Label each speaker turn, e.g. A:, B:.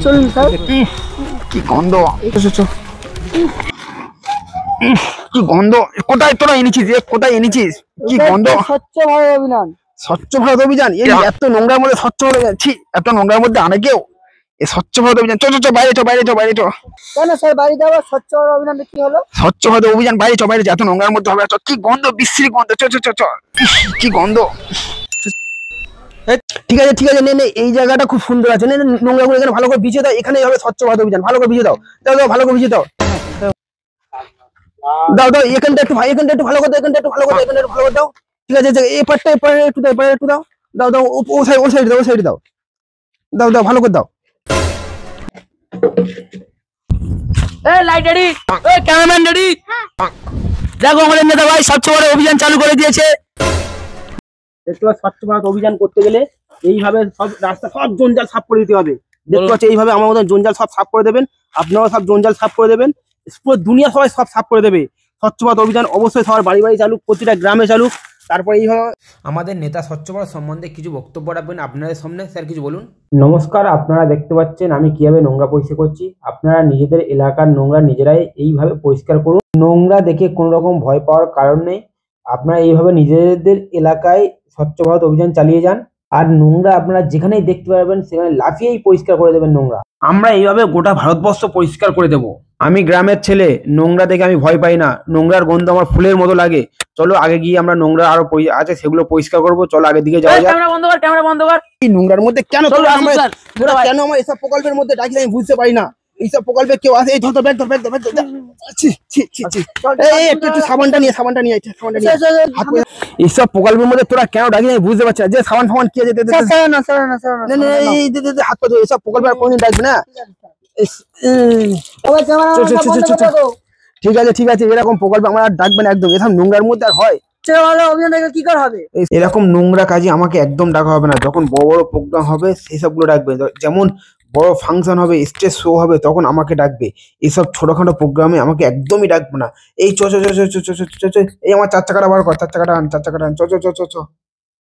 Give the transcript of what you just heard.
A: চলুন স্যার।
B: কি গন্ধ, কি গন্ধ! কোথায় তোরা এনেছিস? কোথায় এনেছিস? কি গন্ধ!
A: স্বচ্ছ ভারত অভিযান।
B: স্বচ্ছ ভারত অভিযান? এই এত নোংরার মধ্যে স্বচ্ছ ভারত অভিযান? ছি, এত নোংরার মধ্যে আনে কেউ? এই স্বচ্ছ ভারত অভিযান, চ চ চ, বাইরে চ, বাইরে চ, বাইরে চ।
A: কেন স্যার বাড়ি যাওয়া? স্বচ্ছ ভারত অভিযানটা কি হলো?
B: স্বচ্ছ ভারত অভিযান, বাইরে চ, বাইরে চ, এত নোংরার মধ্যে হবে? চ, কি গন্ধ, বিশ্রী গন্ধ! চ চ চ চ, কি গন্ধ! ঠিক আছে ঠিক আছে, নে নে, এই জায়গাটা খুব সুন্দর আছে, নে নে, নোংরাগুলো এখানে ভালো করে ভিজিয়ে দাও, এখানেই হবে স্বচ্ছ ভারত অভিযান। ভালো করে ভিজিয়ে দাও, দাও দাও, ভালো করে ভিজিয়ে দাও, দাও দাও, এখানটা একটু ভাই, এখানটা একটু ভালো করে দাও, এখানটা একটু ভালো করে দাও, এখানটা একটু ভালো করে দাও। ঠিক আছে, এই পার্টটা, এই পার্টটা একটু দাও, এই পার্টটা একটু দাও, দাও দাও, ও সাইড, ও সাইড দাও, ও সাইড দাও, দাও দাও, ভালো করে দাও।
A: Light ready, cameraman ready.
B: দেখো আমাদের নেতা ভাই স্বচ্ছ ভারত অভিযান চালু করে দিয়েছে। দেখতে পাচ্ছ, স্বচ্ছ ভারত অভিযান করতে গেলে এইভাবে সব রাস্তা, সব জঞ্জাল সাফ করে দিতে হবে। দেখতে পাচ্ছ, এইভাবে আমার মতন জঞ্জাল সব সাফ করে দেবেন, আপনারাও সব জঞ্জাল সাফ করে দেবেন, পুরো দুনিয়া সবাই সব সাফ করে দেবে। স্বচ্ছ ভারত অভিযান অবশ্যই সবার বাড়ি বাড়ি চালুক, প্রতিটা গ্রামে চালুক। তারপরে এইভাবে
C: আমাদের নেতা স্বচ্ছ ভারত সম্বন্ধে কিছু বক্তব্য রাখবেন আপনাদের সামনে। স্যার কিছু বলুন।
D: নমস্কার, আপনারা দেখতে পাচ্ছেন আমি কিভাবে নোংরা পরিষ্কার করছি। আপনারা নিজেদের এলাকার নোংরা নিজেরাই এইভাবে পরিষ্কার করুন। নোংরা দেখে কোনো রকম ভয় পাওয়ার কারণ নেই। আপনারা এইভাবে নিজেদের এলাকায় স্বচ্ছ ভারত অভিযান চালিয়ে যান। আর নোংরা আপনারা যেখানেই দেখতে পারবেন সেখানে লাফিয়েই পরিষ্কার করে দেবেন নোংরা।
B: আমরা এইভাবে গোটা ভারতবর্ষ পরিষ্কার করে দেব। আমি গ্রামের ছেলে, নোংরা দেখে আমি ভয় পাই না, নোংরার গন্ধ আমার ফুলের মতো লাগে। চলো আগে গিয়ে আমরা নোংরা আরো আছে সেগুলো পরিষ্কার করবো। চলো আগের দিকে যাওয়া যাক।
A: ক্যামেরা বন্ধ কর, ক্যামেরা বন্ধ কর।
B: এই নোংরার মধ্যে কেন
A: চলো,
B: তোমরা
A: আসুন
B: আমরা,
A: স্যার।
B: তোমরা কেন আমার এসব প্রকল্পের মধ্যে ডাকি আমি বুঝতে পারি না। এইসব প্রকল্পে কেউ আসে, এই ধর ধর, ব্যাগ ধর, ব্যাগ ধর, ব্যাগ ধর, ছি ছি ছি ছি। এই একটু একটু সাবানটা নিয়ে, সাবানটা নিয়ে, সাবানটা নিয়ে। এইসব প্রকল্পের মধ্যে তোরা কেন ডাকি আমি বুঝতে পারছি না। যে সাবান ফাবান কি আছে, হাত পা ধো। এইসব প্রকল্পে আর কোনদিন ডাকবে না। ঠিক আছে ঠিক আছে, এরকম প্রকল্প আমার আর ডাকবে না একদম। এসব নোংরার মধ্যে আর হয়?
A: কি করে হবে?
B: এরকম নোংরা কাজে আমাকে একদম ডাকা হবে না। যখন বড় বড় প্রোগ্রাম হবে সেই সবগুলো ডাকবে। যেমন বড় ফাংশন হবে, স্টেজ শো হবে, তখন আমাকে ডাকবে। এইসব ছোটখাটো প্রোগ্রামে আমাকে একদমই ডাকবে না। এই চ চ চ চ চ চ চ চ, এই আমার চার চাকাটা বার কর, চার চাকাটা আন, চার চাকাটা আন, চ চ চ চ চ।